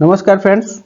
नमस्कार फ्रेंड्स,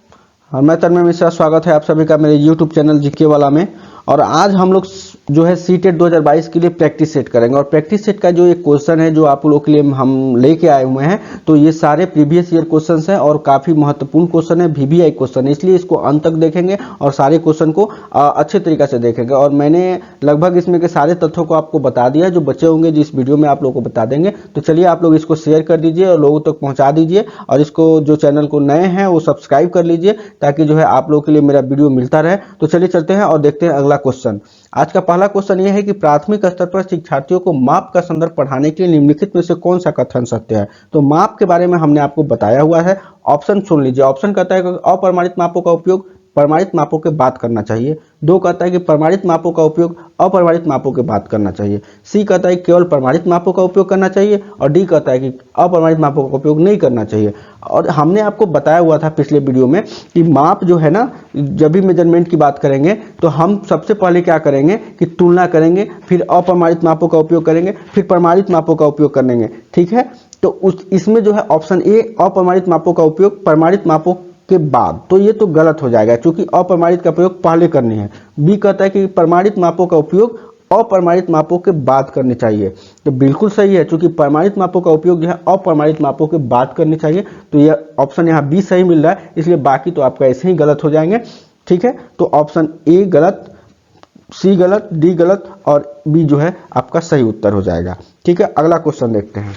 मैं तन्मय मिश्रा। स्वागत है आप सभी का मेरे YouTube चैनल जीके वाला में। और आज हम लोग जो है सीटेट 2022 के लिए प्रैक्टिस सेट करेंगे। और प्रैक्टिस सेट का जो एक क्वेश्चन है जो आप लोगों के लिए हम लेके आए हुए हैं, तो ये सारे प्रीवियस ईयर क्वेश्चंस हैं और काफ़ी महत्वपूर्ण क्वेश्चन है, VBI क्वेश्चन है, इसलिए इसको अंत तक देखेंगे और सारे क्वेश्चन को अच्छे तरीके से देखेंगे। और मैंने लगभग इसमें के सारे तथ्यों को आपको बता दिया, जो बचे होंगे जिस वीडियो में आप लोगों को बता देंगे। तो चलिए आप लोग इसको शेयर कर दीजिए और लोगों तक पहुँचा दीजिए, और इसको जो चैनल को नए हैं वो सब्सक्राइब कर लीजिए, ताकि जो है आप लोगों के लिए मेरा वीडियो मिलता रहे। तो चलिए चलते हैं और देखते हैं अगला क्वेश्चन। आज का पहला क्वेश्चन यह है कि प्राथमिक स्तर पर शिक्षार्थियों को माप का संदर्भ पढ़ाने के लिए निम्नलिखित में से कौन सा कथन सत्य है। तो माप के बारे में हमने आपको बताया हुआ है। ऑप्शन सुन लीजिए। ऑप्शन कहता है कि अप्रमाणित मापों का उपयोग प्रमाणित मापों के बाद करना चाहिए। 2 कहता है कि प्रमाणित मापों का उपयोग अप्रमाणित मापों के बाद करना चाहिए। सी कहता है कि केवल प्रमाणित मापों का उपयोग करना चाहिए। और डी कहता है कि अप्रमाणित मापों का उपयोग नहीं करना चाहिए। और हमने आपको बताया हुआ था पिछले वीडियो में कि माप जो है ना, जब भी मेजरमेंट की बात करेंगे तो हम सबसे पहले क्या करेंगे कि तुलना करेंगे, फिर अप्रमाणित मापों का उपयोग करेंगे, फिर प्रमाणित मापों का उपयोग करेंगे। ठीक है, तो इसमें जो है ऑप्शन ए अप्रमाणित मापों का उपयोग प्रमाणित मापों के बाद, तो ये तो गलत हो जाएगा क्योंकि अप्रमाणित का प्रयोग पहले करनी है। बी कहता है कि प्रमाणित मापों का उपयोग अप्रमाणित मापों के बाद करनी चाहिए, तो बिल्कुल सही है, क्योंकि प्रमाणित मापों का उपयोग जो है अप्रमाणित मापों के बाद करनी चाहिए। तो यह ऑप्शन यहाँ बी सही मिल रहा है, इसलिए बाकी तो आपका ऐसे ही गलत हो जाएंगे। ठीक है, तो ऑप्शन ए गलत, सी गलत, डी गलत और बी जो है आपका सही उत्तर हो जाएगा। ठीक है, अगला क्वेश्चन देखते हैं।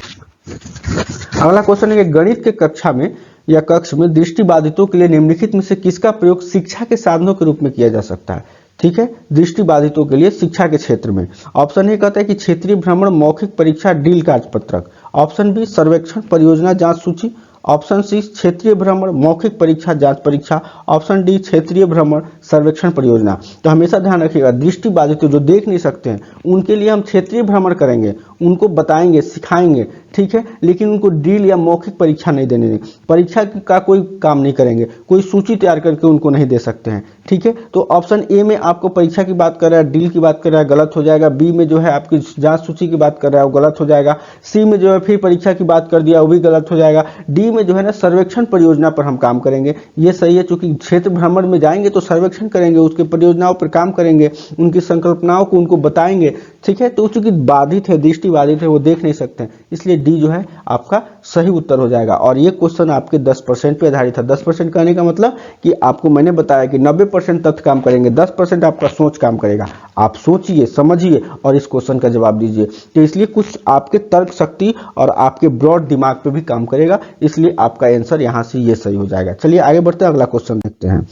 अगला क्वेश्चन है कि गणित के कक्षा में या कक्ष में दृष्टिबाधितों के लिए निम्नलिखित में से किसका प्रयोग शिक्षा के साधनों के रूप में किया जा सकता है। ठीक है, दृष्टिबाधितों के लिए शिक्षा के क्षेत्र में ऑप्शन ए कहता है कि क्षेत्रीय भ्रमण, मौखिक परीक्षा, डील कार्यपत्रक। ऑप्शन बी सर्वेक्षण, परियोजना, जांच सूची। ऑप्शन सी क्षेत्रीय भ्रमण, मौखिक परीक्षा, जांच परीक्षा। ऑप्शन डी क्षेत्रीय भ्रमण, सर्वेक्षण, परियोजना। तो हमेशा ध्यान रखिएगा, दृष्टिबाधित जो देख नहीं सकते हैं उनके लिए हम क्षेत्रीय भ्रमण करेंगे, उनको बताएंगे, सिखाएंगे। ठीक है, लेकिन उनको डील या मौखिक परीक्षा नहीं देने देंगे, परीक्षा का कोई काम नहीं करेंगे, कोई सूची तैयार करके उनको नहीं दे सकते हैं। ठीक है, तो ऑप्शन ए में आपको परीक्षा की बात कर रहा है, डील की बात कर रहा है, गलत हो जाएगा। बी में जो है आपकी जांच सूची की बात कर रहा है, वो गलत हो जाएगा। सी में जो है फिर परीक्षा की बात कर दिया, वो भी गलत हो जाएगा। डी में जो है ना सर्वेक्षण परियोजना पर हम काम करेंगे, ये सही है, क्योंकि क्षेत्र भ्रमण में जाएंगे तो सर्वेक्षण करेंगे, उसके परियोजनाओं पर काम करेंगे, उनकी संकल्पनाओं को उनको बताएंगे। ठीक है, तो चूंकि बाधित है, दृष्टि बाधित है, वो देख नहीं सकते हैं, इसलिए डी जो है आपका सही उत्तर हो जाएगा। और ये क्वेश्चन आपके 10% पे आधारित है। 10% कहने का मतलब कि आपको मैंने बताया कि 90% तथ्य काम करेंगे, 10% आपका सोच काम करेगा। आप सोचिए, समझिए और इस क्वेश्चन का जवाब दीजिए। तो इसलिए कुछ आपके तर्क शक्ति और आपके ब्रॉड दिमाग पे भी काम करेगा, इसलिए आपका आंसर यहाँ से ये सही हो जाएगा। चलिए आगे बढ़ते हैं, अगला क्वेश्चन देखते हैं।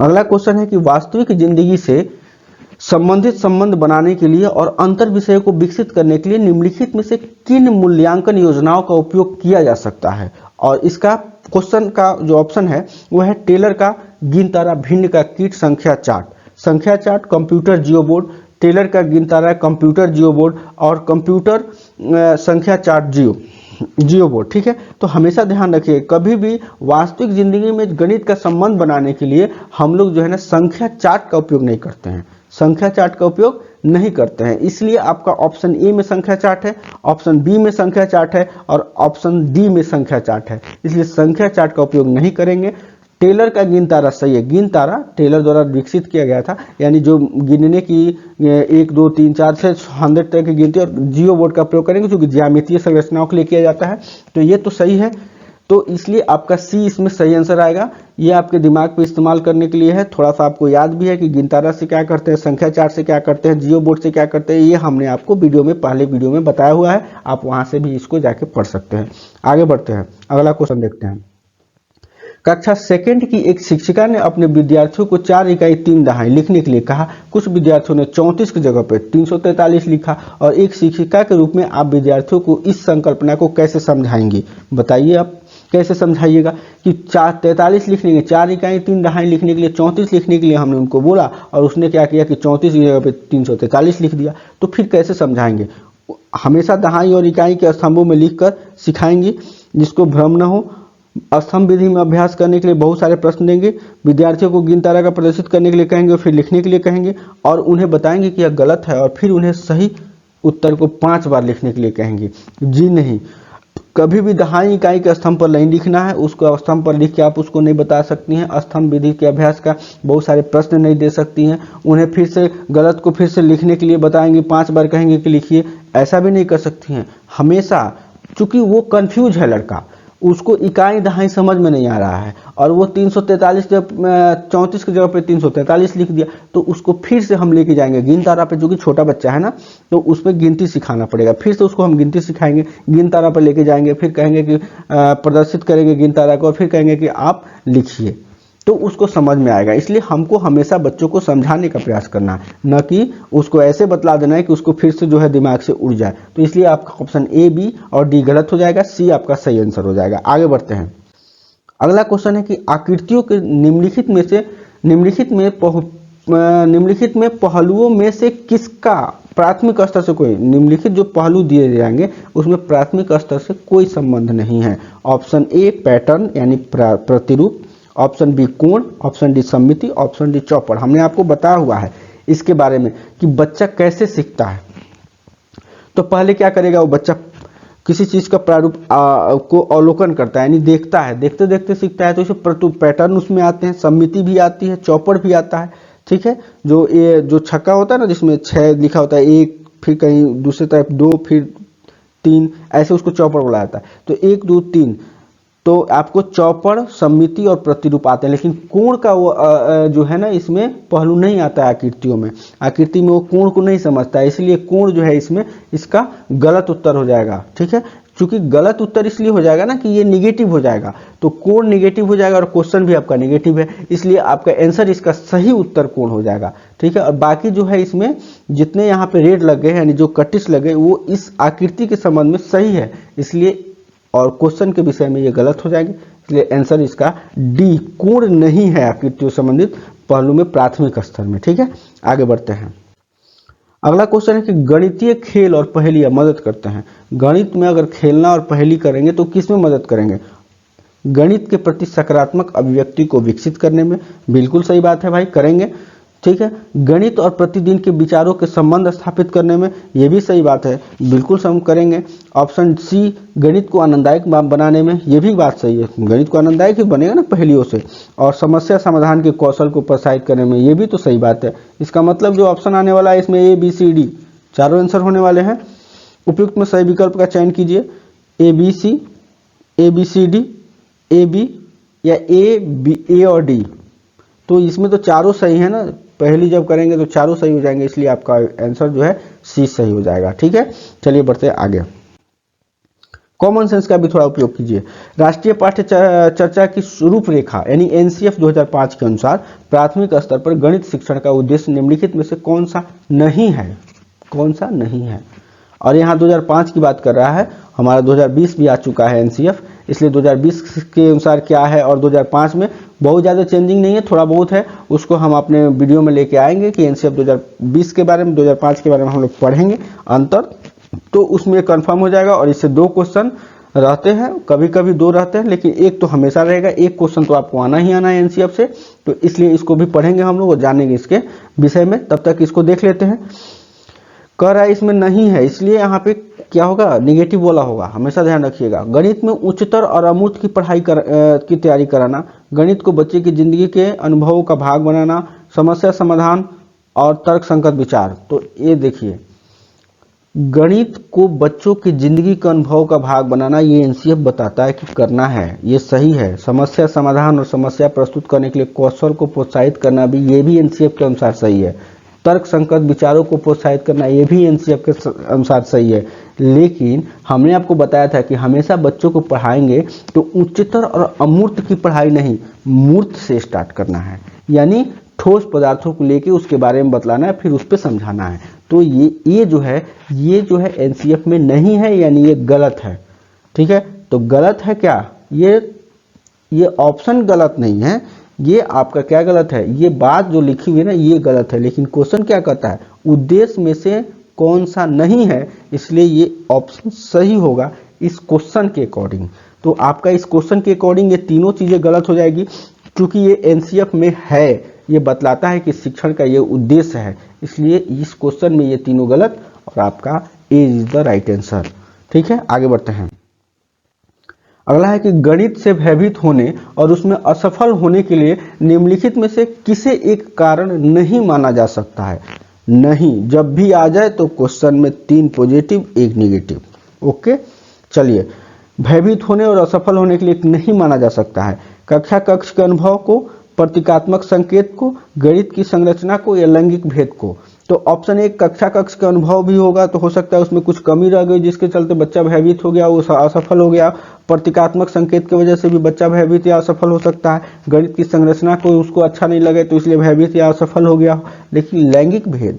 अगला क्वेश्चन है कि वास्तविक जिंदगी से संबंधित संबंध बनाने के लिए और अंतर विषयों को विकसित करने के लिए निम्नलिखित में से किन मूल्यांकन योजनाओं का उपयोग किया जा सकता है। और इसका क्वेश्चन का जो ऑप्शन है वह है टेलर का गिनतारा भिन्न का कीट संख्या चार्ट, संख्या चार्ट, कंप्यूटर जियो बोर्ड। टेलर का गिनतारा, कंप्यूटर जियो बोर्ड और कंप्यूटर संख्या चार्ट जियो बोर्ड। ठीक है, तो हमेशा ध्यान रखिए, कभी भी वास्तविक जिंदगी में गणित का संबंध बनाने के लिए हम लोग जो है ना संख्या चार्ट का उपयोग नहीं करते हैं, संख्या चार्ट का उपयोग नहीं करते हैं। इसलिए आपका ऑप्शन ए में संख्या चार्ट है, ऑप्शन बी में संख्या चार्ट है और ऑप्शन डी में संख्या चार्ट है, इसलिए संख्या चार्ट का उपयोग नहीं करेंगे। टेलर का गिनतारा सही है, गिनतारा टेलर द्वारा विकसित किया गया था, यानी जो गिनने की 1 2 3 4 से 100 तक की गिनती, और जियो बोर्ड का प्रयोग करेंगे क्योंकि ज्यामितीय संरचनाओं के लिए किया जाता है। तो ये तो सही है, तो इसलिए आपका सी इसमें सही आंसर आएगा। ये आपके दिमाग पे इस्तेमाल करने के लिए है, थोड़ा सा आपको याद भी है कि गिनतारा से क्या करते हैं, संख्या चार्ट से क्या करते हैं, जियो बोर्ड से क्या करते हैं, ये हमने आपको पहले वीडियो में बताया हुआ है, आप वहां से भी इसको जाके पढ़ सकते हैं। आगे बढ़ते हैं, अगला क्वेश्चन देखते हैं। कक्षा सेकंड की एक शिक्षिका ने अपने विद्यार्थियों को 4 इकाई 3 दहाई लिखने के लिए कहा। कुछ विद्यार्थियों ने 34 की जगह पर 343 लिखा, और एक शिक्षिका के रूप में आप विद्यार्थियों को इस संकल्पना को कैसे समझाएंगे। बताइए आप कैसे समझाइएगा कि 43 लिखने के 4 इकाई 3 दहाई लिखने के लिए 34 लिखने के लिए हमने उनको बोला, और उसने क्या किया कि 34 की जगह पे 343 लिख दिया। तो फिर कैसे समझाएंगे। हमेशा दहाई और इकाई के स्तंभों में लिखकर सिखाएंगे, जिसको भ्रम न हो। स्तंभ विधि में अभ्यास करने के लिए बहुत सारे प्रश्न देंगे, विद्यार्थियों को गिनतारा का प्रदर्शित करने के लिए कहेंगे, फिर लिखने के लिए कहेंगे, और उन्हें बताएंगे कि यह गलत है, और फिर उन्हें सही उत्तर को 5 बार लिखने के लिए कहेंगे। जी नहीं, कभी भी दहाई इकाई के स्तंभ पर नहीं लिखना है, उसको स्तंभ पर लिख के आप उसको नहीं बता सकती हैं। स्तंभ विधि के अभ्यास का बहुत सारे प्रश्न नहीं दे सकती हैं। उन्हें फिर से गलत को फिर से लिखने के लिए बताएंगे, 5 बार कहेंगे कि लिखिए, ऐसा भी नहीं कर सकती हैं। हमेशा, चूंकि वो कंफ्यूज है लड़का, उसको इकाई दहाई समझ में नहीं आ रहा है और वो 343 जब 34 की जगह पे 343 लिख दिया, तो उसको फिर से हम लेके जाएंगे गिन तारा पे, जो कि छोटा बच्चा है ना, तो उस पर गिनती सिखाना पड़ेगा। फिर से उसको हम गिनती सिखाएंगे, गिन तारा पर लेके जाएंगे, फिर कहेंगे कि प्रदर्शित करेंगे गिन तारा को, और फिर कहेंगे कि आप लिखिए, तो उसको समझ में आएगा। इसलिए हमको हमेशा बच्चों को समझाने का प्रयास करना है, न कि उसको ऐसे बतला देना है कि उसको फिर से जो है दिमाग से उड़ जाए। तो इसलिए आपका ऑप्शन ए, बी और डी गलत हो जाएगा, सी आपका सही आंसर हो जाएगा। आगे बढ़ते हैं। अगला क्वेश्चन है कि आकृतियों के निम्नलिखित में पहलुओं में से किसका प्राथमिक स्तर से कोई, निम्नलिखित जो पहलू दिए जाएंगे उसमें प्राथमिक स्तर से कोई संबंध नहीं है। ऑप्शन ए पैटर्न यानी प्रतिरूप, ऑप्शन बी कोण, ऑप्शन डी सममिति, ऑप्शन डी चौपड़। हमने आपको बताया हुआ है इसके बारे में कि बच्चा कैसे सीखता है। तो पहले क्या करेगा, वो बच्चा किसी चीज का प्रारूप को अवलोकन करता है, यानी देखता है, देखते देखते सीखता है। तो इसे पैटर्न उसमें आते हैं, सममिति भी आती है, चौपड़ भी आता है। ठीक है, जो छक्का होता है ना, जिसमें 6 लिखा होता है, 1 फिर कहीं दूसरी तरफ 2 फिर 3, ऐसे उसको चौपड़ बोला जाता है। तो 1 2 3, तो आपको चौपड़, सममिति और प्रतिरूप आते हैं, लेकिन कोण का वो जो है ना, इसमें पहलू नहीं आता है। आकृतियों में, आकृति में वो कोण को नहीं समझता है, इसलिए कोण जो है इसमें इसका गलत उत्तर हो जाएगा। ठीक है, चूंकि गलत उत्तर इसलिए हो जाएगा ना कि ये निगेटिव हो जाएगा, तो कोण निगेटिव हो जाएगा और क्वेश्चन भी आपका निगेटिव है, इसलिए आपका आंसर इसका सही उत्तर कोण हो जाएगा। ठीक है, और बाकी जो है इसमें जितने यहाँ पे रेड लग गए, यानी जो कटिस लगे, वो इस आकृति के संबंध में सही है, इसलिए, और क्वेश्चन के विषय में ये गलत हो जाएंगे, इसलिए आंसर इसका डी, कोण नहीं है आकृतियों संबंधित पहलू में प्राथमिक स्तर में। ठीक है, आगे बढ़ते हैं। अगला क्वेश्चन है कि गणितीय खेल और पहेलियां मदद करते हैं। गणित में अगर खेलना और पहेली करेंगे तो किस में मदद करेंगे? गणित के प्रति सकारात्मक अभिव्यक्ति को विकसित करने में। बिल्कुल सही बात है भाई, करेंगे। ठीक है, गणित और प्रतिदिन के विचारों के संबंध स्थापित करने में, ये भी सही बात है, बिल्कुल हम करेंगे। ऑप्शन सी, गणित को आनंददायक बनाने में, ये भी बात सही है, गणित को आनंददायक ही बनेगा ना पहेलियों से। और समस्या समाधान के कौशल को प्रोत्साहित करने में, ये भी तो सही बात है। इसका मतलब जो ऑप्शन आने वाला है इसमें ए बी सी डी चारों आंसर होने वाले हैं। उपयुक्त में सही विकल्प का चयन कीजिए, A B C, A B C D, A B या ए और डी। तो इसमें तो चारों सही है ना, पहली जब करेंगे तो चारों सही हो जाएंगे, इसलिए आपका आंसर जो है सी सही हो जाएगा। ठीक है, चलिए बढ़ते हैं आगे। कॉमन सेंस का भी थोड़ा उपयोग कीजिए। राष्ट्रीय पाठ्य चर्चा की रूपरेखा यानी एनसीएफ 2005 के अनुसार प्राथमिक स्तर पर गणित शिक्षण का उद्देश्य निम्नलिखित में से कौन सा नहीं है? कौन सा नहीं है? और यहाँ 2005 की बात कर रहा है, हमारा 2020 भी आ चुका है एनसीएफ, इसलिए 2020 के अनुसार क्या है और 2005 में बहुत ज़्यादा चेंजिंग नहीं है, थोड़ा बहुत है, उसको हम अपने वीडियो में लेके आएंगे कि एनसीएफ 2020 के बारे में, 2005 के बारे में हम लोग पढ़ेंगे अंतर, तो उसमें कंफर्म हो जाएगा। और इससे 2 क्वेश्चन रहते हैं, कभी कभी 2 रहते हैं, लेकिन एक तो हमेशा रहेगा, एक क्वेश्चन तो आपको आना ही आना है एनसीएफ से, तो इसलिए इसको भी पढ़ेंगे हम लोग और जानेंगे इसके विषय में। तब तक इसको देख लेते हैं। कह रहा है इसमें नहीं है, इसलिए यहाँ पे क्या होगा, निगेटिव वाला होगा, हमेशा ध्यान रखिएगा। गणित में उच्चतर और अमूर्त की पढ़ाई की तैयारी कराना, गणित को बच्चे की जिंदगी के अनुभवों का भाग बनाना, समस्या समाधान और तर्क संगत विचार। तो ये देखिए, गणित को बच्चों की जिंदगी के अनुभव का भाग बनाना, ये एनसीएफ बताता है कि करना है, ये सही है। समस्या समाधान और समस्या प्रस्तुत करने के लिए कौशल को प्रोत्साहित करना भी, ये भी एनसीएफ के अनुसार सही है। तर्क संगत विचारों को प्रोत्साहित करना, ये भी एनसीएफ के अनुसार सही है। लेकिन हमने आपको बताया था कि हमेशा बच्चों को पढ़ाएंगे तो उच्चतर और अमूर्त की पढ़ाई नहीं, मूर्त से स्टार्ट करना है, यानी ठोस पदार्थों को लेके उसके बारे में बतलाना है, फिर उस पर समझाना है। तो ये जो है एनसीएफ में नहीं है, यानी ये गलत है। ठीक है, तो गलत है क्या, ये ऑप्शन गलत नहीं है, ये आपका क्या गलत है, ये बात जो लिखी हुई है ना, ये गलत है। लेकिन क्वेश्चन क्या कहता है, उद्देश्य में से कौन सा नहीं है, इसलिए ये ऑप्शन सही होगा इस क्वेश्चन के अकॉर्डिंग। तो आपका इस क्वेश्चन के अकॉर्डिंग ये तीनों चीजें गलत हो जाएगी, क्योंकि ये एनसीएफ में है, ये बतलाता है कि शिक्षण का ये उद्देश्य है, इसलिए इस क्वेश्चन में ये तीनों गलत और आपका ए इज द राइट आंसर। ठीक है, आगे बढ़ते हैं। अगला है कि गणित से भयभीत होने और उसमें असफल होने के लिए निम्नलिखित में से किसे एक कारण नहीं माना जा सकता है। नहीं जब भी आ जाए तो क्वेश्चन में 3 पॉजिटिव 1 निगेटिव। ओके, चलिए, भयभीत होने और असफल होने के लिए नहीं माना जा सकता है कक्षा कक्ष के अनुभव को, प्रतीकात्मक संकेत को, गणित की संरचना को या लैंगिक भेद को। तो ऑप्शन 1 कक्षा कक्ष का अनुभव भी होगा, तो हो सकता है उसमें कुछ कमी रह गई जिसके चलते बच्चा भयभीत हो गया, वो असफल हो गया। प्रतीकात्मक संकेत की वजह से भी बच्चा भयभीत या असफल हो सकता है। गणित की संरचना को उसको अच्छा नहीं लगे तो इसलिए भयभीत या असफल हो गया। लेकिन लैंगिक भेद,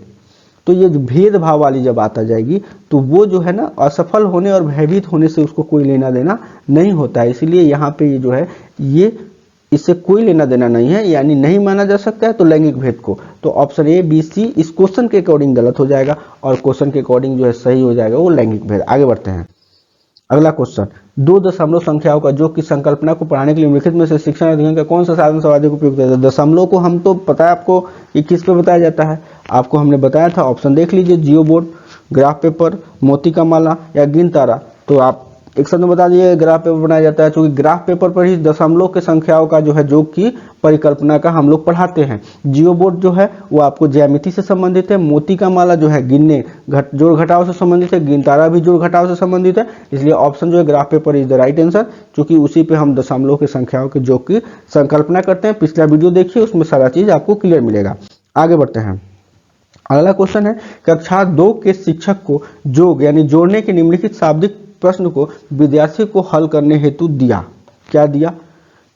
तो ये भेदभाव वाली जब आता जाएगी तो वो जो है ना, असफल होने और भयभीत होने से उसको कोई लेना देना नहीं होता है। इसीलिए यहाँ पे ये जो है, ये इससे कोई लेना देना नहीं है, यानी नहीं माना जा सकता है। तो लैंगिक भेद को, तो ऑप्शन ए बी सी इस क्वेश्चन के अकॉर्डिंग गलत हो जाएगा और क्वेश्चन के अकॉर्डिंग जो है सही हो जाएगा वो लैंगिक भेद। आगे बढ़ते हैं। अगला क्वेश्चन, 2 दशमलव संख्याओं का योग की संकल्पना को पढ़ाने के लिए निम्नलिखित में से शिक्षण अध्ययन का कौन सा साधन सर्वाधिक उपयुक्त है। दशमलव को हम तो पता है आपको कि किस पे बताया जाता है, आपको हमने बताया था। ऑप्शन देख लीजिए, जियो बोर्ड, ग्राफ पेपर, मोती का माला या गिन तारा। तो आप एक शब्द में बता दिए, ग्राफ पेपर बनाया जाता है, क्योंकि ग्राफ पेपर पर ही दशमलव के संख्याओं का जो है योग की परिकल्पना का हम लोग पढ़ाते हैं। जियो बोर्ड जो है वो आपको ज्यामिति से संबंधित है। मोती का माला जो है गिनने जोड़ घटाव से संबंधित है। गिन तारा भी जोड़ घटाव से संबंधित है। इसलिए ऑप्शन जो है graph paper is the right answer, क्योंकि उसी पे हम दशमलव के संख्याओं के योग की संकल्पना करते हैं। पिछला वीडियो देखिए, उसमें सारा चीज आपको क्लियर मिलेगा। आगे बढ़ते हैं। अगला क्वेश्चन है, कक्षा 2 के शिक्षक को योग यानी जोड़ने के निम्नलिखित शाब्दिक प्रश्न को विद्यार्थी को हल करने हेतु दिया। क्या दिया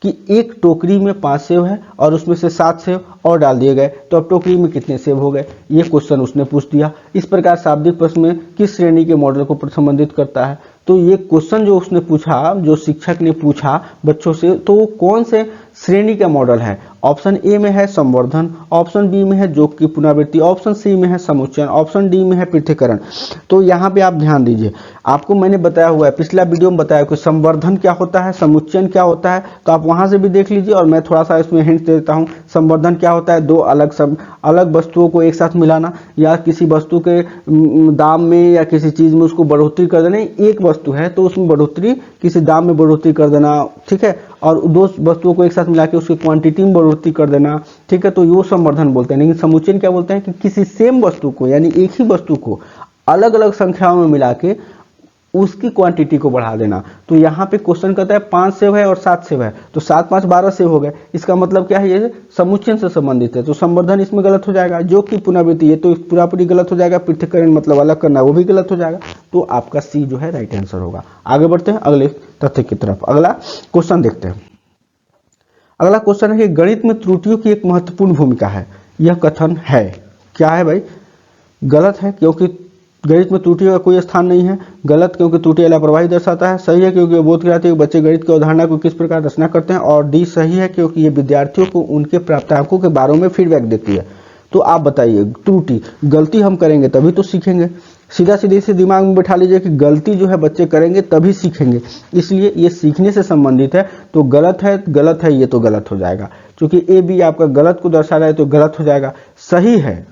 कि एक टोकरी में 5 सेब है और उसमें से 7 सेब और डाल दिए गए, तो अब टोकरी में कितने सेब हो गए, ये क्वेश्चन उसने पूछ दिया। इस प्रकार शाब्दिक प्रश्न में किस श्रेणी के मॉडल को संबंधित करता है। तो ये क्वेश्चन जो उसने पूछा, जो शिक्षक ने पूछा बच्चों से, तो वो कौन से श्रेणी का मॉडल है। ऑप्शन ए में है संवर्धन, ऑप्शन बी में है योग की पुनरावृत्ति, ऑप्शन सी में है समुच्चयन, ऑप्शन डी में है पृथक्करण। तो यहाँ पे आप ध्यान दीजिए, आपको मैंने बताया हुआ है, पिछला वीडियो में बताया कि संवर्धन क्या होता है, समुच्चयन क्या होता है, तो आप वहां से भी देख लीजिए। और मैं थोड़ा सा इसमें हिंट देता हूँ। संवर्धन क्या होता है, 2 अलग वस्तुओं को एक साथ मिलाना, या किसी वस्तु के दाम में या किसी चीज में उसको बढ़ोतरी कर देना। एक वस्तु है तो उसमें बढ़ोतरी, किसी दाम में बढ़ोतरी कर देना, ठीक है, और 2 वस्तुओं को एक साथ मिला के उसकी क्वांटिटी में बढ़ोतरी कर देना, ठीक है, तो ये संवर्धन बोलते हैं। लेकिन समुच्चयन क्या बोलते हैं कि किसी सेम वस्तु को, यानी एक ही वस्तु को अलग अलग संख्याओं में मिला के उसकी क्वांटिटी को बढ़ा देना। तो यहाँ पे क्वेश्चन कहता है 5 सेब है और 7 सेब है, तो 7 5 12 सेब हो गए। इसका मतलब क्या है, ये समुच्चयन से संबंधित है, तो संवर्धन इसमें गलत हो जाएगा। योग की पुनरावृत्ति, ये तो पूरी गलत हो जाएगा। पृथक्करण मतलब अलग करना, वो भी गलत हो जाएगा। तो आपका सी जो है राइट आंसर होगा। आगे बढ़ते हैं अगले तथ्य की तरफ। अगला क्वेश्चन देखते हैं। अगला क्वेश्चन है कि गणित में त्रुटियों की एक महत्वपूर्ण भूमिका है, यह कथन है। क्या है भाई, गलत है, क्योंकि गणित में त्रुटियों का कोई स्थान नहीं है। गलत, क्योंकि त्रुटि लापरवाही दर्शाता है। सही है, क्योंकि बोध कराती है कि बच्चे गणित की अवधारणा को किस प्रकार रचना करते हैं। और डी सही है, क्योंकि ये विद्यार्थियों को उनके प्राप्तांकों के बारे में फीडबैक देती है। तो आप बताइए, त्रुटि, गलती हम करेंगे तभी तो सीखेंगे। सीधा सीधे से दिमाग में बैठा लीजिए कि गलती जो है बच्चे करेंगे तभी सीखेंगे, इसलिए ये सीखने से संबंधित है। तो गलत है, ये तो गलत हो जाएगा, क्योंकि ए बी आपका गलत को दर्शा रहा है, तो गलत हो जाएगा। सही है,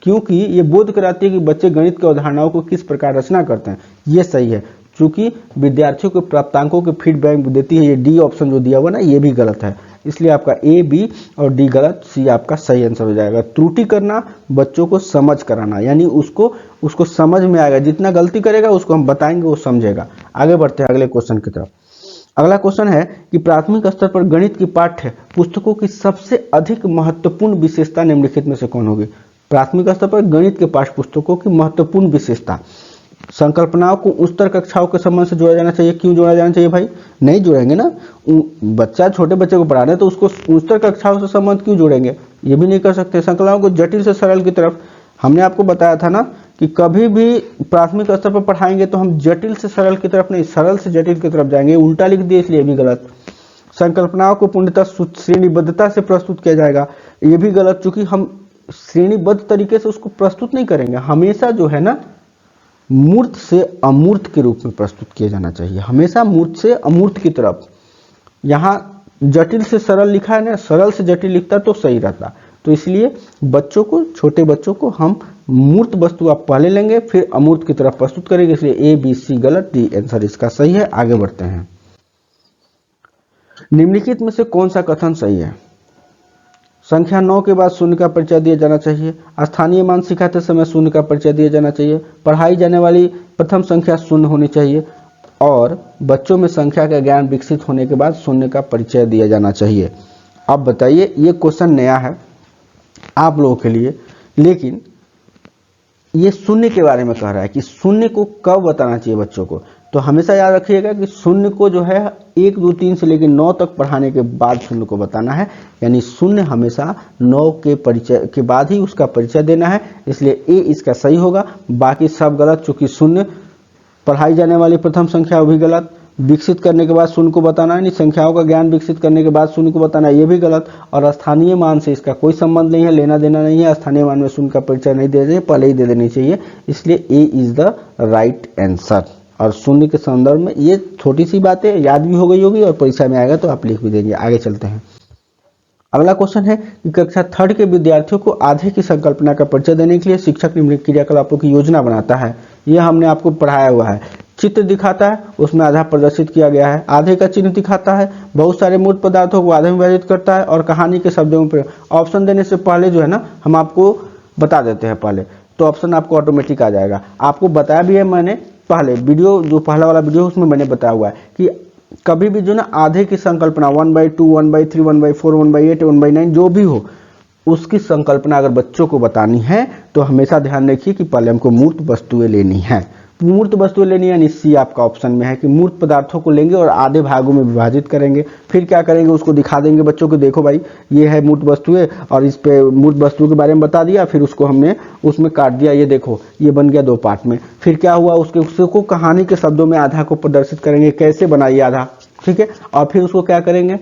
क्योंकि ये बोध कराती है कि बच्चे गणित की अवधारणाओं को किस प्रकार रचना करते हैं, ये सही है। क्योंकि विद्यार्थियों के प्राप्तांकों के फीडबैक देती है, ये डी ऑप्शन जो दिया हुआ ना, ये भी गलत है। इसलिए आपका ए बी और डी गलत, सी आपका सही आंसर हो जाएगा। त्रुटि करना, बच्चों को समझ कराना, यानी उसको समझ में आएगा। जितना गलती करेगा उसको हम बताएंगे, वो समझेगा। आगे बढ़ते हैं अगले क्वेश्चन की तरफ। अगला क्वेश्चन है कि प्राथमिक स्तर पर गणित की पाठ्य पुस्तकों की सबसे अधिक महत्वपूर्ण विशेषता निम्नलिखित में से कौन होगी। प्राथमिक स्तर पर गणित के पाठ्य पुस्तकों की महत्वपूर्ण विशेषता, संकल्पनाओं को उच्चतर कक्षाओं के संबंध से जोड़ा जाना चाहिए। क्यों जोड़ा जाना चाहिए भाई, नहीं जोड़ेंगे ना, बच्चा छोटे बच्चे को पढ़ा रहे तो उसको उच्चतर कक्षाओं से संबंध क्यों जोड़ेंगे, ये भी नहीं कर सकते। संकल्पनाओं को जटिल से सरल की तरफ, हमने आपको बताया था ना कि कभी भी प्राथमिक स्तर पर पढ़ाएंगे तो हम जटिल से सरल की तरफ नहीं, सरल से जटिल की तरफ जाएंगे। उल्टा लिख दिए, इसलिए भी गलत। संकल्पनाओं को पूर्णतः श्रेणीबद्धता से प्रस्तुत किया जाएगा, ये भी गलत, चूंकि हम श्रेणीबद्ध तरीके से उसको प्रस्तुत नहीं करेंगे। हमेशा जो है ना, मूर्त से अमूर्त के रूप में प्रस्तुत किया जाना चाहिए, हमेशा मूर्त से अमूर्त की तरफ। यहाँ जटिल से सरल लिखा है ना, सरल से जटिल लिखता तो सही रहता। तो इसलिए बच्चों को, छोटे बच्चों को हम मूर्त वस्तु आप पहले लेंगे, फिर अमूर्त की तरफ प्रस्तुत करेंगे। इसलिए ए बी सी गलत, डी आंसर इसका सही है। आगे बढ़ते हैं। निम्नलिखित में से कौन सा कथन सही है? संख्या 9 के बाद शून्य का परिचय दिया जाना चाहिए। स्थानीय मान सिखाते समय शून्य का परिचय दिया जाना चाहिए। पढ़ाई जाने वाली प्रथम संख्या शून्य होनी चाहिए और बच्चों में संख्या का ज्ञान विकसित होने के बाद शून्य का परिचय दिया जाना चाहिए। अब बताइए, ये क्वेश्चन नया है आप लोगों के लिए, लेकिन ये शून्य के बारे में कह रहा है कि शून्य को कब बताना चाहिए बच्चों को। तो हमेशा याद रखिएगा कि शून्य को जो है 1 2 3 से लेकर 9 तक पढ़ाने के बाद शून्य को बताना है, यानी शून्य हमेशा 9 के परिचय के बाद ही उसका परिचय देना है, इसलिए ए इसका सही होगा। बाकी सब गलत, चूंकि शून्य पढ़ाई जाने वाली प्रथम संख्या वो भी गलत, विकसित करने के बाद शून्य को बताना है, संख्याओं का ज्ञान विकसित करने के बाद शून्य को बताना ये भी गलत, और स्थानीय मान से इसका कोई संबंध नहीं है, लेना देना नहीं है। स्थानीय मान में शून्य का परिचय नहीं दे चाहिए, पहले ही दे देनी चाहिए, इसलिए ए इज द राइट आंसर। और शून्य के संदर्भ में ये छोटी सी बातें याद भी हो गई होगी और परीक्षा में आएगा तो आप लिख भी देंगे। आगे चलते हैं। अगला क्वेश्चन है कि कक्षा 3 के विद्यार्थियों को आधे की संकल्पना का परिचय देने के लिए शिक्षक निम्नलिखित क्रियाकलापों की योजना बनाता है। यह हमने आपको पढ़ाया हुआ है। चित्र दिखाता है, उसमें आधा प्रदर्शित किया गया है, आधे का चिन्ह दिखाता है, बहुत सारे मूर्त पदार्थों को आधे में विभाजित करता है और कहानी के शब्दों में ऑप्शन देने से पहले जो है ना हम आपको बता देते हैं पहले, तो ऑप्शन आपको ऑटोमेटिक आ जाएगा। आपको बताया भी है मैंने पहले वीडियो, जो पहला वाला वीडियो उसमें मैंने बताया हुआ है कि कभी भी जो ना आधे की संकल्पना 1/2 1/3 1/4 1/8 1/9 जो भी हो, उसकी संकल्पना अगर बच्चों को बतानी है तो हमेशा ध्यान रखिए कि पहले हमको मूर्त वस्तुएं लेनी है। मूर्त वस्तुएं लेनी है, सी आपका ऑप्शन में है कि मूर्त पदार्थों को लेंगे और आधे भागों में विभाजित करेंगे, फिर क्या करेंगे उसको दिखा देंगे बच्चों को, देखो भाई ये है मूर्त वस्तुएं और इस पे मूर्त वस्तुओं के बारे में बता दिया, फिर उसको हमने उसमें काट दिया, ये देखो ये बन गया 2 पार्ट में। फिर क्या हुआ, उसको कहानी के शब्दों में आधा को प्रदर्शित करेंगे, कैसे बनाइए आधा, ठीक है, और फिर उसको क्या करेंगे,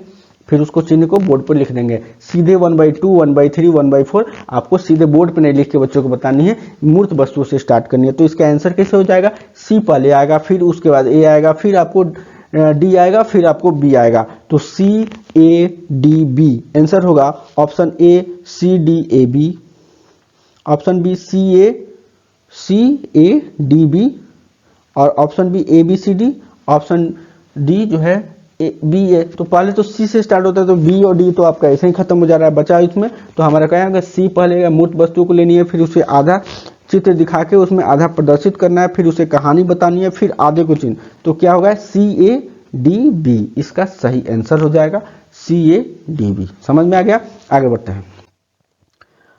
फिर उसको चिन्ह को बोर्ड पर लिख देंगे। सीधे 1/2 1/3 1/4 आपको सीधे बोर्ड पे नहीं लिख के बच्चों को बतानी है, मूर्त वस्तु से स्टार्ट करनी है। तो इसका आंसर कैसे हो जाएगा, सी पहले आएगा, फिर उसके बाद ए आएगा, फिर आपको डी आएगा, फिर आपको बी आएगा, तो C A D B answer होगा। Option A C D A B, option B C A D B, और option B A B C D, option D जो है बी है। तो पहले तो सी से स्टार्ट होता है, तो बी और डी तो आपका ऐसे ही खत्म हो जा रहा है, बचा इसमें। तो हमारा क्या है, सी पहले मूर्त वस्तु को लेनी है, फिर उसे आधा चित्र दिखा के उसमें आधा प्रदर्शित करना है, फिर उसे कहानी बतानी है, फिर आधे को चिन्ह। तो क्या होगा, सी ए डी बी इसका सही आंसर हो जाएगा, सी ए डी बी। समझ में आ गया? आगे बढ़ते हैं।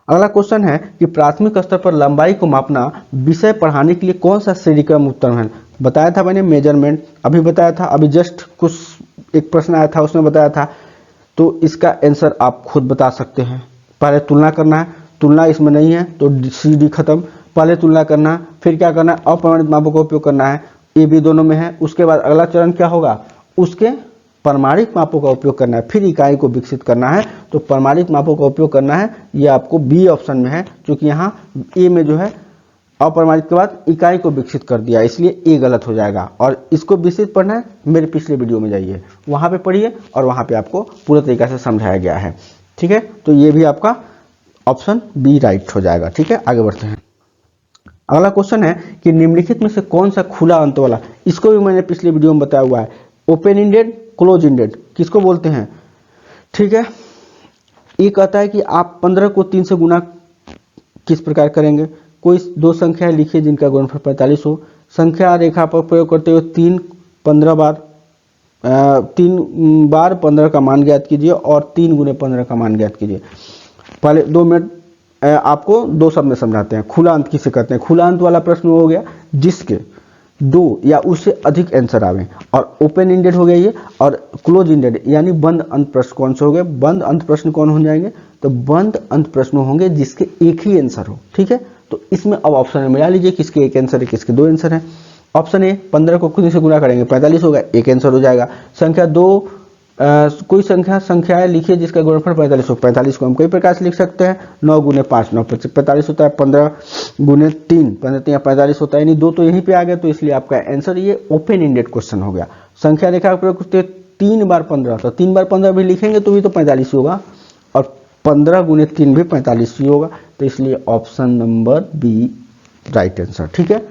अगला क्वेश्चन है कि प्राथमिक स्तर पर लंबाई को मापना विषय पढ़ाने के लिए कौन सा श्रेणी क्रम उत्तम है? बताया था मैंने मेजरमेंट, अभी बताया था, अभी जस्ट कुछ एक प्रश्न आया था उसमें बताया था। तो इसका आंसर आप खुद बता सकते हैं। पहले तुलना करना है, तुलना इसमें नहीं है तो सी डी खत्म, पहले तुलना करना है, फिर क्या करना है, अप्रमाणित मापों का उपयोग करना है, ए बी दोनों में है। उसके बाद अगला चरण क्या होगा, उसके प्रमाणित मापों का उपयोग करना है, फिर इकाई को विकसित करना है। तो प्रमाणित मापों का उपयोग करना है, ये आपको बी ऑप्शन में है, क्योंकि यहाँ ए में जो है अप्रमाणित के बाद इकाई को विकसित कर दिया, इसलिए ए गलत हो जाएगा। और इसको विकसित पढ़ना है, मेरे पिछले वीडियो में जाइए, वहां पे पढ़िए और वहां पे आपको पूरे तरीके से समझाया गया है, ठीक है। तो ये भी आपका ऑप्शन बी राइट हो जाएगा, ठीक है। आगे बढ़ते हैं। अगला क्वेश्चन है कि निम्नलिखित में से कौन सा खुला अंत वाला, इसको भी मैंने पिछले वीडियो में बताया हुआ है, ओपन इंडेड क्लोज इंडेड किसको बोलते हैं, ठीक है। ये कहता है कि आप 15 को 3 से गुना किस प्रकार करेंगे। कोई 2 संख्या लिखिए जिनका गुणनफल 45 हो। संख्या रेखा पर प्रयोग करते हुए 3 बार 15 का मान ज्ञात कीजिए और 3 गुने 15 का मान ज्ञात कीजिए। पहले 2 मिनट आपको 2 शब्द में समझाते हैं। खुला अंत किसे कहते हैं? खुला अंत वाला प्रश्न हो गया जिसके 2 या उससे अधिक आंसर आवे, और ओपन इंडेड हो गया ये, और क्लोज इंडेड यानी बंद अंत प्रश्न कौन से हो गए? बंद अंत प्रश्न कौन हो जाएंगे? तो बंद अंत प्रश्न होंगे जिसके एक ही आंसर हो, ठीक है। तो इसमें अब ऑप्शन में मिला लीजिए किसके एक आंसर है, किसके 2 आंसर है। ऑप्शन ए 15 को कितने से गुना करेंगे, 45 होगा, एक आंसर हो जाएगा। संख्या 2 कोई संख्याएं लिखिए जिसका गुणनफल 45 हो। 45 को हम कई प्रकार से लिख सकते हैं, 9 गुने 5 9 45 होता है, 15 गुने 3 15 45 होता है, यानी 2 तो यहीं पे आ गया। तो इसलिए आपका आंसर ये ओपन इंडेड क्वेश्चन हो गया। संख्या रेखा प्रयोग करते 3 बार 15, तो 3 बार 15 भी लिखेंगे तो भी तो 45 होगा, और 15 गुने 3 भी 45 ही होगा। तो इसलिए option number B right answer, ठीक है।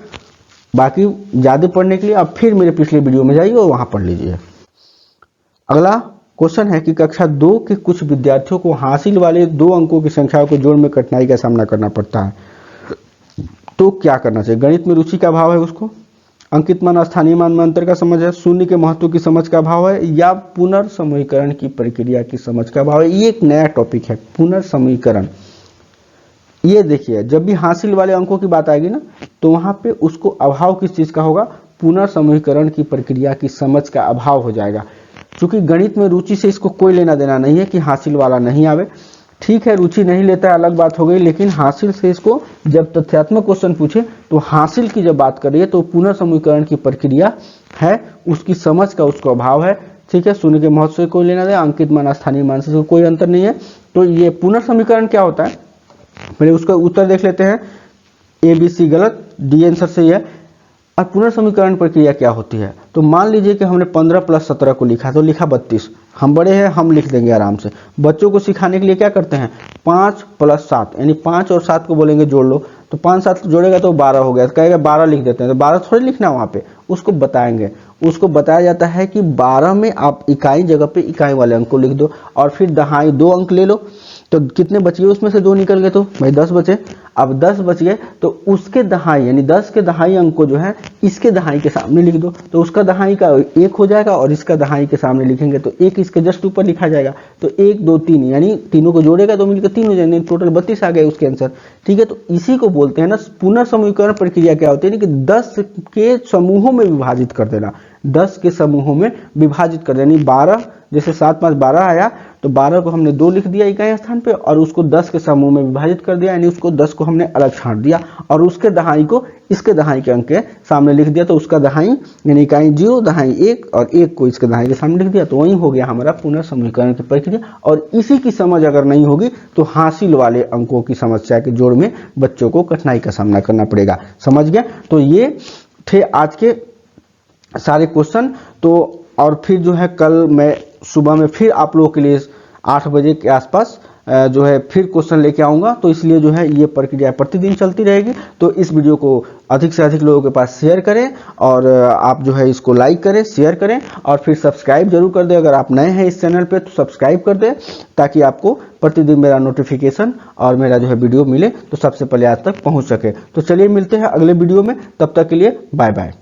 बाकी ज्यादा पढ़ने के लिए आप फिर मेरे पिछले वीडियो में जाइए और वहां पढ़ लीजिए। अगला क्वेश्चन है कि कक्षा 2 के कुछ विद्यार्थियों को हासिल वाले 2 अंकों की संख्याओं को जोड़ में कठिनाई का सामना करना पड़ता है, तो क्या करना चाहिए। गणित में रुचि का अभाव है उसको, अंकित मान स्थानीय मान में अंतर का समझ है, शून्य के महत्व की समझ का अभाव है, या पुनर्समूहीकरण की प्रक्रिया की समझ का अभाव है। ये एक नया टॉपिक है पुनर्समूहीकरण। ये देखिए जब भी हासिल वाले अंकों की बात आएगी ना तो वहां पे उसको अभाव किस चीज का होगा, पुनर्समूहीकरण की प्रक्रिया की समझ का अभाव हो जाएगा। क्योंकि गणित में रुचि से इसको कोई लेना देना नहीं है कि हासिल वाला नहीं आवे, ठीक है रुचि नहीं लेता है अलग बात हो गई, लेकिन हासिल से इसको जब तथ्यात्मक क्वेश्चन पूछे तो हासिल की जब बात करिए तो पुनर्समूहीकरण की प्रक्रिया है उसकी समझ का उसको अभाव है, ठीक है। शून्य के महत्व से कोई लेना देना, अंकित मान स्थानीय मान से कोई अंतर नहीं है। तो ये पुनर्समूहीकरण क्या होता है, पहले उसका उत्तर देख लेते हैं। ए बी सी गलत, डी आंसर सही है। और पुनर्समूहीकरण प्रक्रिया क्या होती है, तो मान लीजिए कि हमने 15 + 17 को लिखा तो लिखा 32, हम बड़े हैं हम लिख देंगे आराम से। बच्चों को सिखाने के लिए क्या करते हैं, 5 + 7 यानी 5 और 7 को बोलेंगे जोड़ लो, तो 5 7 जोड़ेगा तो 12 हो गया, तो कहेगा 12 लिख देते हैं, तो 12 थोड़ी लिखना वहाँ पे, उसको बताएंगे। उसको बताया जाता है कि 12 में आप इकाई जगह पे इकाई वाले अंक को लिख दो और फिर दहाई 2 अंक ले लो, तो कितने बच गए उसमें से 2 निकल गए तो भाई 10 बचे। अब 10 बच गए तो उसके दहाई यानी 10 के दहाई अंक को जो है इसके दहाई के सामने लिख दो, तो उसका दहाई का 1 हो जाएगा और इसका दहाई के सामने लिखेंगे तो 1 इसके जस्ट ऊपर लिखा जाएगा। तो 1 2 3 यानी तीनों को जोड़ेगा तो मिलकर 3 हो जाएंगे, टोटल 32 आ गए उसके आंसर, ठीक है। तो इसी को बोलते हैं ना पुनर्समूहीकरण प्रक्रिया। क्या होती है कि 10 के समूहों में विभाजित कर देना, 10 के समूहों में विभाजित कर देना, यानी 12 जैसे 7 5 12 आया तो 12 को हमने 2 लिख दिया इकाई स्थान पे और उसको 10 के समूह में विभाजित कर दिया, यानी उसको 10 को हमने अलग छांट दिया और उसके दहाई को इसके दहाई के अंक के सामने लिख दिया, तो उसका दहाई यानी इकाई 0 दहाई 1 और 1 को इसके दहाई के सामने लिख दिया, तो वही हो गया हमारा पुनर्समूहीकरण की प्रक्रिया। और इसी की समझ अगर नहीं होगी तो हासिल वाले अंकों की समस्या के जोड़ में बच्चों को कठिनाई का सामना करना पड़ेगा। समझ गया। तो ये थे आज के सारे क्वेश्चन। तो और फिर जो है कल मैं सुबह में फिर आप लोगों के लिए 8 बजे के आसपास जो है फिर क्वेश्चन लेके आऊँगा, तो इसलिए जो है ये प्रक्रिया प्रतिदिन चलती रहेगी। तो इस वीडियो को अधिक से अधिक लोगों के पास शेयर करें और आप जो है इसको लाइक करें, शेयर करें और फिर सब्सक्राइब जरूर कर दें। अगर आप नए हैं इस चैनल पे तो सब्सक्राइब कर दें ताकि आपको प्रतिदिन मेरा नोटिफिकेशन और मेरा जो है वीडियो मिले तो सबसे पहले आज तक पहुँच सके। तो चलिए मिलते हैं अगले वीडियो में, तब तक के लिए बाय बाय।